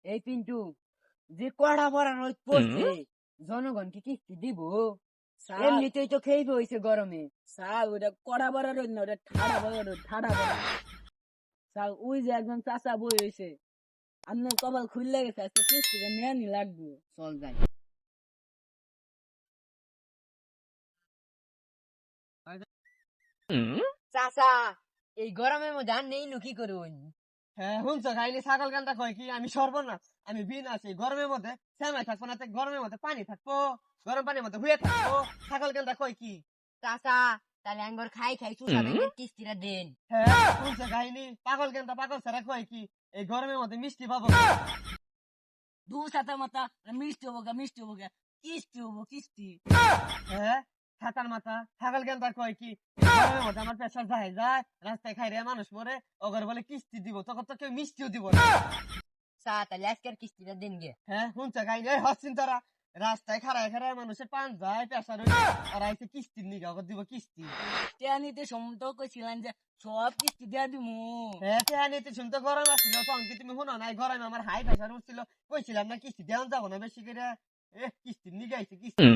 এই পিন্টু, যে কড়া ভরা রোদ পড়ছে, জনগণকে কিস্তি দিব? এমনিতেই তো খেইবে হইছে গরমে। স্যার ওটা কড়া বড় রোদ না, ওটা ঠাড়া বড় রোদ, ঠাড়া বড়। স্যার ওই যে একজন চাচা বই হয়েছে, আপনার কপাল খুললে গেছে, আজকে কিস্তিটা নেওয়ানি লাগবে। চল যাই। চাচা, এই গরমের মধ্যে আর নেই কি করুন? হ্যাঁ শুনছো খাইনি ছাগল গানটা কয় কি আমি সর্বনাশ, আমি বিন আছি গরমের মধ্যে শ্যামাই থাকবো না, গরমের মধ্যে পানি থাকবো, গরম পানির মধ্যে হুয়ে থাকবো। ছাগল গানটা কয় কি? চাচা, তাহলে আঙ্গর খাই খাই চুষা ব্যাংকের কিস্তিটা দেন। হ্যাঁ শুনছো খাইনি পাগল গানটা পাগল ছাড়া কয় কি এই গরমের মধ্যে মিষ্টি পাবো না। দু সাথে মাথা মিষ্টি হবো গা, মিষ্টি হবো গা, কিস্তি হবো কিস্তি। হ্যাঁ ছাতার মাথা ছাগল গানটা কয় কি গরমের মধ্যে আমার প্রেশার যায় রাস্তায় খাই রে মানুষ মরে, ওগর বলে কিস্তি দিব, তখন তো কেউ মিষ্টিও দিব না। চা, তাহলে আজকের কিস্তিটা দেন গে। হ্যাঁ শুনছো খাইনি এই হচ্ছিন তারা রাস্তায় খাড়ায় খাড়ায় মানুষের পান যায় প্রেশার হয়ে আর আইসে কিস্তির নিগা ওগর দিব কিস্তি। টেনিতে সম্মত কইছিলেন যে সব কিস্তি দিয়া দিমু। হ্যাঁ টেহা নিতে শুনতে গরম আসছিল, তখন কি তুমি শুনো নাই গরমে আমার হাই প্রেশার উঠছিল, কইছিলাম না কিস্তি দেওয়া যাবো না বেশি করে, কিস্তির নিগা আইসে কিস্তি।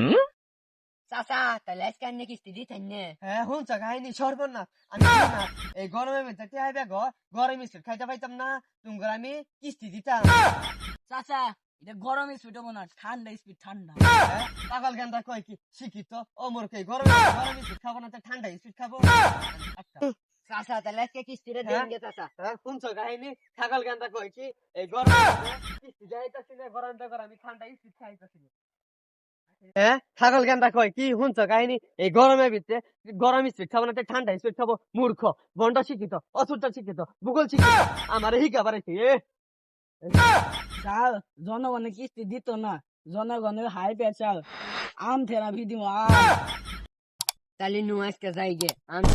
চাচা, তাহলে আজকে আন্নে কিস্তি দিতেন না? হ্যাঁ শুনছো কাহিনী সর্বনাশ, আমি জানি না এই গরমের মধ্যে টেহা বেগ গরম স্পিড খাইতে পাইতাম না, তুমি আমি কিস্তি দিতাম। চাচা এটা গরম স্পিড হবো না, ঠান্ডা স্পিড, ঠান্ডা। পাগল গানটা কয় কি শিক্ষিত ও মোর কে গরম গরম স্পিড খাবো না, ঠান্ডা স্পিড খাবো। আচ্ছা চাচা, তাহলে আজকে কিস্তিটা দেন গে চাচা। শুনছো কাহিনী ছাগল গানটা কয় কি এই গরম কিস্তি যাইতাছি না, গরমটা করে আমি ঠান্ডা স্পিড খাইতাছি না। হ্যাঁ ছাগল গানটা কয় কি শুনছো কাহিনী এই গরমের ভিতরে গরম স্পিড খাবো না, ঠান্ডা স্পিড খাবো। মূর্খ বন্ড শিক্ষিত অসুরটা শিক্ষিত ভূগোল শিক্ষিত আমার হিকা বাড়াইছে স্যার জনগণের কিস্তি দিত না, জনগণের হাই প্রেশার, আম থেরাপি দিব আম। তাহলে নু আজকে যাই গে, আমি